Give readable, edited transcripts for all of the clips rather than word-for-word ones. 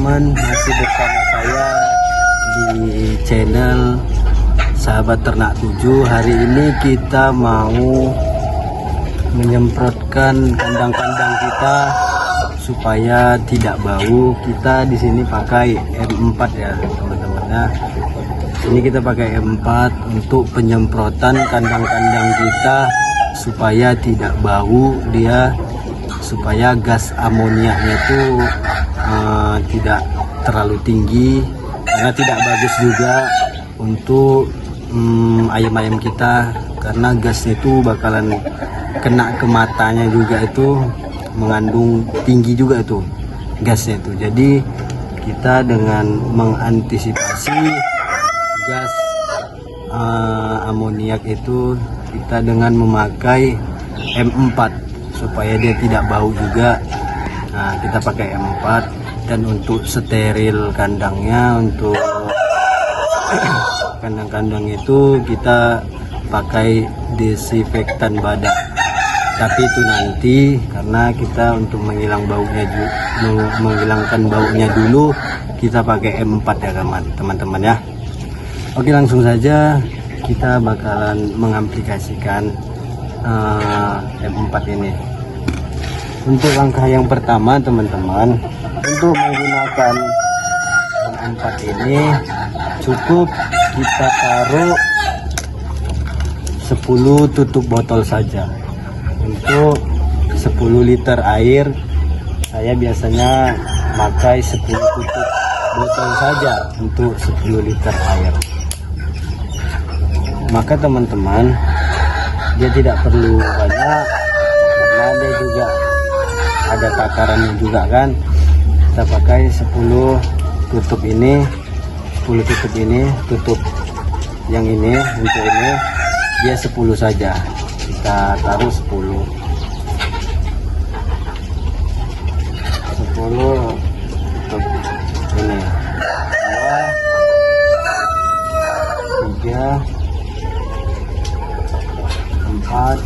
teman-teman, masih bersama saya di channel Sahabat Ternak 7. Hari ini kita mau menyemprotkan kandang-kandang kita supaya tidak bau. Kita di sini pakai M4 ya teman-teman ya. Ini kita pakai M4 untuk penyemprotan kandang-kandang kita supaya tidak bau dia, supaya gas amoniaknya itu tidak terlalu tinggi, karena tidak bagus juga untuk ayam-ayam kita, karena gasnya itu bakalan kena ke matanya juga, itu mengandung tinggi juga itu gasnya itu. Jadi kita dengan mengantisipasi gas amoniak itu, kita dengan memakai M4 supaya dia tidak bau juga. Nah, kita pakai M4. Dan untuk steril kandangnya, untuk kandang-kandang itu kita pakai desinfektan badak. Tapi itu nanti, karena kita untuk menghilangkan baunya dulu, kita pakai M4 ya teman-teman ya. Oke, langsung saja kita bakalan mengaplikasikan M4 ini. Untuk langkah yang pertama teman-teman, untuk menggunakan M4 ini cukup kita taruh 10 tutup botol saja. Untuk 10 liter air saya biasanya pakai 10 tutup botol saja untuk 10 liter air. Maka teman-teman, dia tidak perlu banyak, karena dia juga ada takarannya juga kan. Kita pakai 10 tutup ini, 10 tutup ini, tutup yang ini, untuk ini dia 10 saja, kita taruh 10 tutup ini, 2 3 4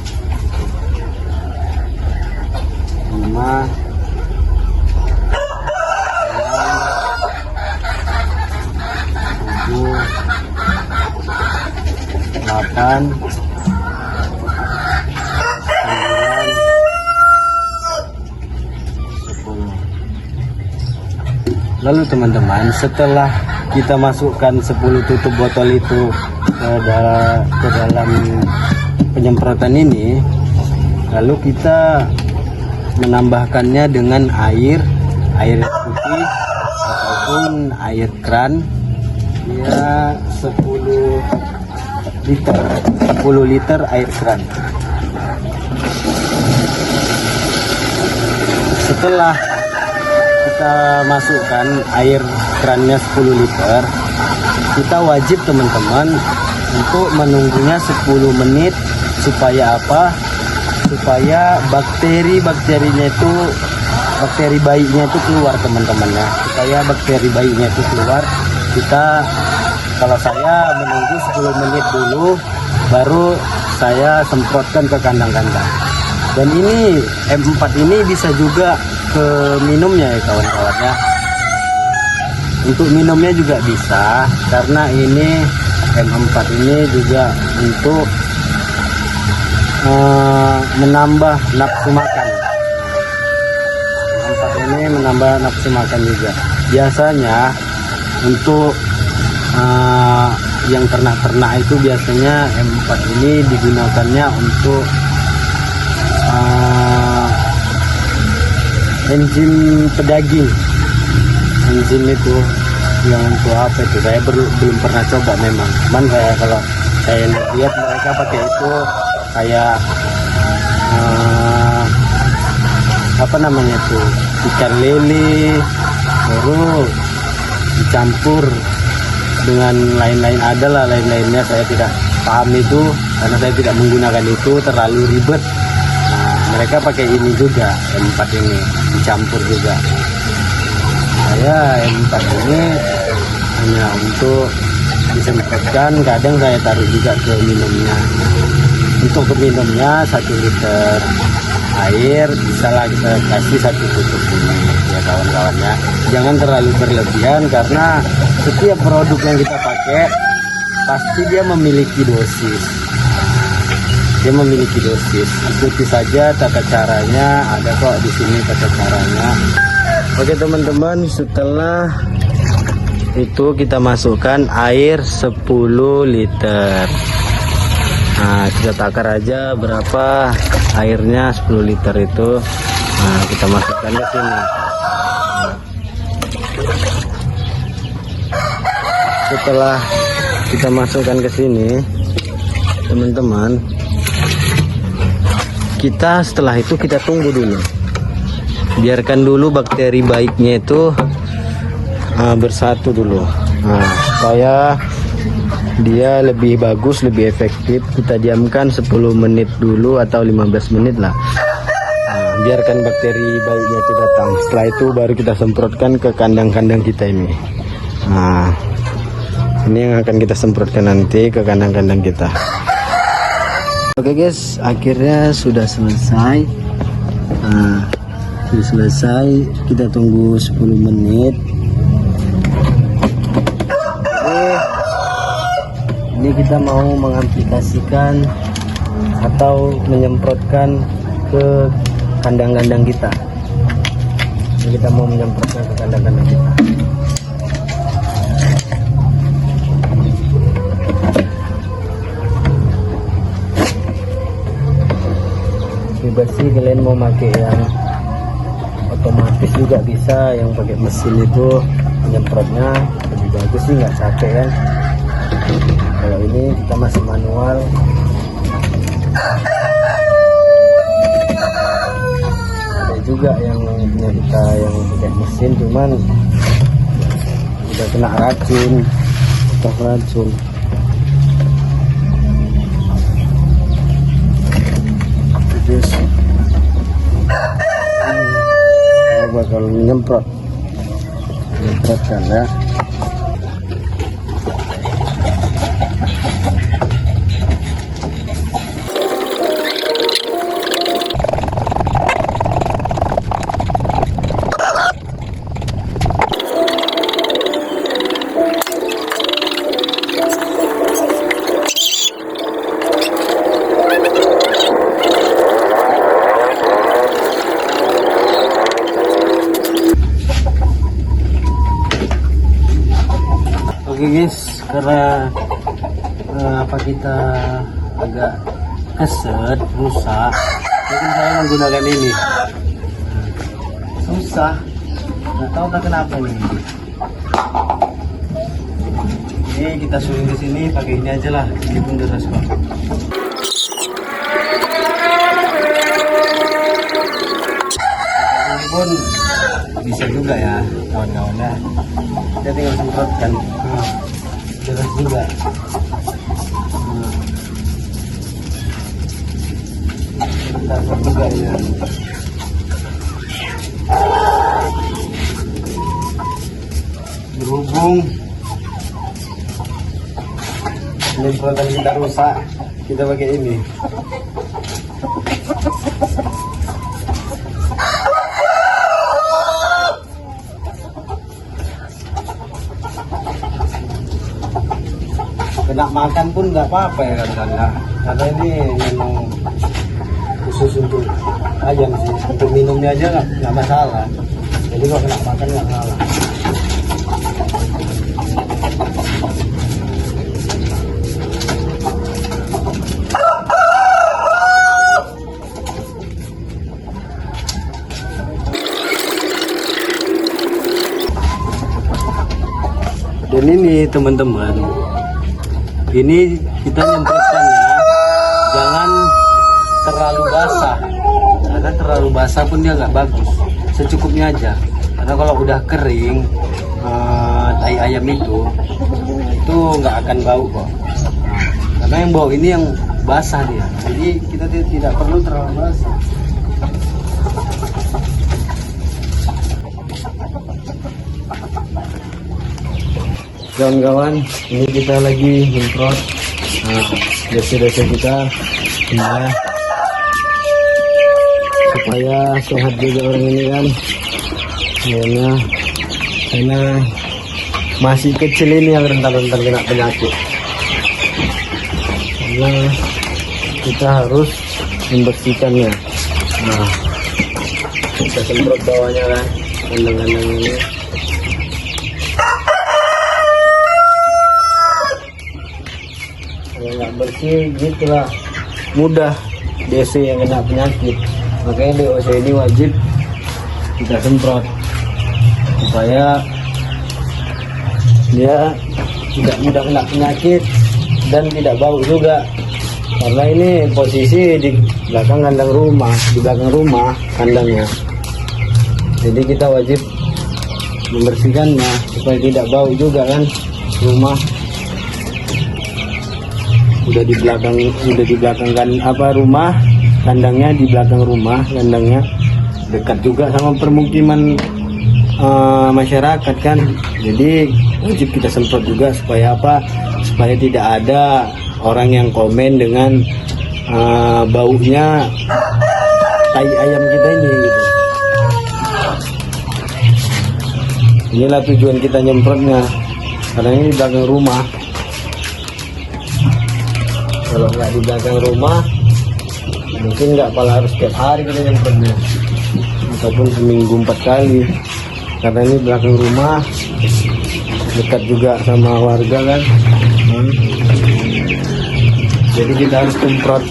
5 8 9 10. Lalu teman-teman, setelah kita masukkan 10 tutup botol itu ke dalam penyemprotan ini, lalu kita menambahkannya dengan air putih ataupun air keran ya, 10 liter air keran. Setelah kita masukkan air kerannya 10 liter, kita wajib teman-teman untuk menunggunya 10 menit. Supaya apa? Supaya bakteri-bakterinya itu, bakteri baiknya itu keluar teman-teman ya. Supaya bakteri baiknya itu keluar, kalau saya menunggu 10 menit dulu, baru saya semprotkan ke kandang-kandang. Dan ini M4 ini bisa juga ke minumnya ya kawan-kawan ya. Untuk minumnya juga bisa, karena ini M4 ini juga untuk menambah nafsu makan. M4 ini menambah nafsu makan juga. Biasanya untuk yang ternak-ternak itu biasanya M4 ini digunakannya untuk enzim pedaging. Enzim itu yang untuk apa itu saya belum pernah coba memang. Cuman kalau saya lihat mereka pakai itu kayak apa namanya itu, ikan lele, baru dicampur dengan lain-lain, adalah lain-lainnya, saya tidak paham itu karena saya tidak menggunakan itu, terlalu ribet. Nah, mereka pakai ini juga, M4 ini dicampur juga. Saya M4 ini hanya untuk disemprotkan, kadang saya taruh juga ke minumnya. Untuk ke minumnya 1 liter air, bisalah kita kasih 1 tutup ini ya kawan-kawannya. Jangan terlalu berlebihan karena setiap produk yang kita pakai pasti dia memiliki dosis. Ikuti saja tata caranya, ada kok di sini tata caranya. Oke teman-teman, setelah itu kita masukkan air 10 liter. Nah, kita takar aja berapa airnya 10 liter itu. Nah, kita masukkan ke sini. Setelah kita masukkan ke sini, teman-teman, setelah itu kita tunggu dulu. Biarkan dulu bakteri baiknya itu bersatu dulu. Nah, supaya dia lebih bagus, lebih efektif, kita diamkan 10 menit dulu atau 15 menit lah. Nah, biarkan bakteri baiknya itu datang. Setelah itu baru kita semprotkan ke kandang-kandang kita ini. Nah, ini yang akan kita semprotkan nanti ke kandang-kandang kita. Oke guys, akhirnya sudah selesai. Nah, sudah selesai, kita tunggu 10 menit. Ini kita mau mengaplikasikan atau menyemprotkan ke kandang-kandang kita. Ini kita mau menyemprotkan ke kandang-kandang kita. Bebas sih kalian mau pakai yang otomatis juga bisa, yang pakai mesin itu menyemprotnya lebih bagus sih, nggak capek kan. Kalau ini kita masih manual. Ada juga yang punya kita yang pakai mesin, cuman udah kena racun, terus bakal menyemprotkan ya. Oke guys, karena kita agak keset, rusak, mungkin saya menggunakan ini. Susah, nggak tahu kenapa ini. Ini kita suruh ke sini pakai ini aja lah, ini pun deras kok. Ini pun bisa juga ya kawan-kawannya. Kita tinggal semprotkan, deras juga. Kita semprot juga ya. Berhubung penyemprotan kita rusak, kita pakai ini. Kena makan pun nggak apa-apa ya kan, karena ini memang khusus untuk ayam sih, untuk minumnya aja nggak masalah. Jadi kalau kena makan nggak masalah. Dan ini teman-teman, ini kita nyemprotkannya jangan terlalu basah, karena terlalu basah pun dia nggak bagus. Secukupnya aja, karena kalau udah kering tai ayam itu nggak akan bau kok. Karena yang bau ini yang basah dia, jadi kita tidak perlu terlalu basah. Kawan-kawan, ini kita lagi nyemprot desa-desa kita ya, supaya sehat juga orang ini kan. Ayamnya karena masih kecil ini yang rentan-rentan kena penyakit. Karena kita harus membersihkannya. Nah, kita semprot bawahnya kan, kandang-kandang ini. Kalau nggak bersih gitulah mudah DC yang kena penyakit. Makanya DOC ini wajib kita semprot supaya dia tidak mudah kena penyakit dan tidak bau juga. Karena ini posisi di belakang kandang rumah, di belakang rumah kandangnya. Jadi kita wajib membersihkannya supaya tidak bau juga kan rumah. Udah di belakang kan apa rumah, kandangnya di belakang rumah, kandangnya dekat juga sama permukiman masyarakat kan. Jadi wajib kita semprot juga supaya apa? Supaya tidak ada orang yang komen dengan baunya tai ayam kita ini gitu. Inilah tujuan kita nyemprotnya, karena ini di belakang rumah. Kalau nggak di belakang rumah mungkin nggak harus setiap hari kita nyemprotnya, ataupun seminggu 4 kali. Karena ini belakang rumah, dekat juga sama warga kan. Jadi kita harus semprot.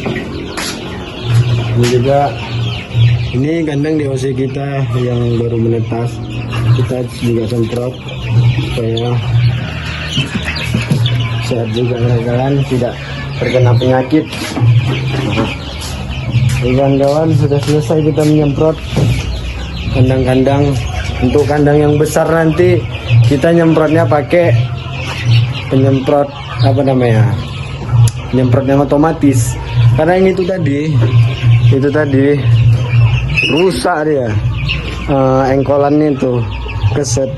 Ini juga, ini kandang DOC kita yang baru menetas, kita juga semprot supaya sehat juga mereka kan, tidak terkena penyakit. Kawan-kawan, sudah selesai kita menyemprot kandang-kandang. Untuk kandang yang besar nanti kita nyemprotnya pakai penyemprot apa namanya, penyemprot yang otomatis. Karena yang itu tadi rusak dia, engkolannya itu keset,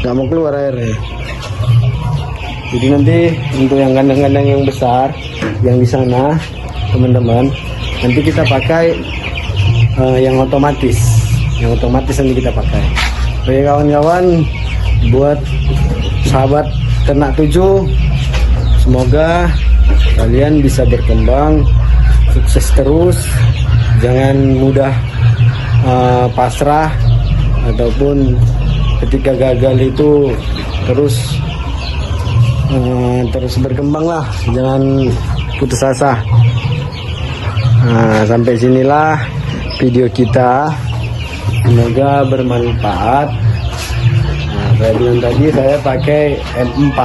nggak mau keluar airnya. Jadi nanti untuk yang kandang-kandang yang besar yang di sana teman-teman, nanti kita pakai yang otomatis nanti kita pakai. Oke kawan-kawan, buat sahabat ternak 7, semoga kalian bisa berkembang, sukses terus, jangan mudah pasrah, ataupun ketika gagal itu terus berkembang lah, jangan putus asa. Nah, sampai sinilah video kita, semoga bermanfaat. Nah, saya bilang tadi saya pakai M4.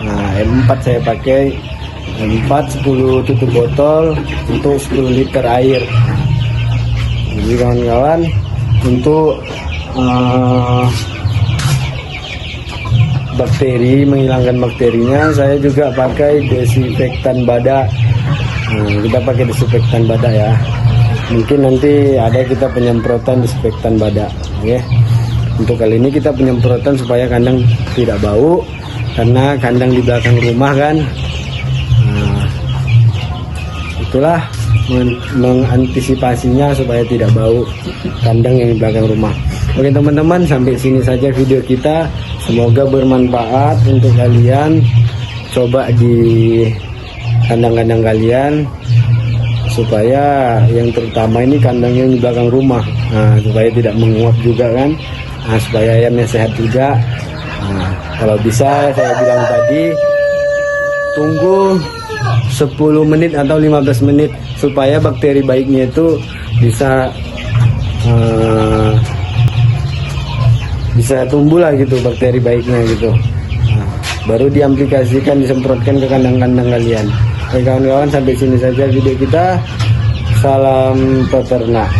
Nah, M4 saya pakai M4 10 tutup botol untuk 10 liter air. Jadi kawan-kawan, untuk bakteri, menghilangkan bakterinya, saya juga pakai desinfektan badak. Kita pakai desinfektan badak ya. Mungkin nanti ada kita penyemprotan desinfektan badak, ya. Untuk kali ini kita penyemprotan supaya kandang tidak bau, karena kandang di belakang rumah kan. Itulah mengantisipasinya supaya tidak bau kandang yang di belakang rumah. Oke teman-teman, sampai sini saja video kita. Semoga bermanfaat untuk kalian. Coba di kandang-kandang kalian, supaya yang terutama ini kandang yang di belakang rumah, supaya tidak menguap juga kan, supaya ayamnya sehat juga. Kalau bisa saya bilang tadi, tunggu 10 menit atau 15 menit supaya bakteri baiknya itu bisa tumbuh lah gitu, bakteri baiknya gitu. Baru diaplikasikan, disemprotkan ke kandang-kandang kalian. Oke kawan-kawan, sampai sini saja video kita. Salam peternak.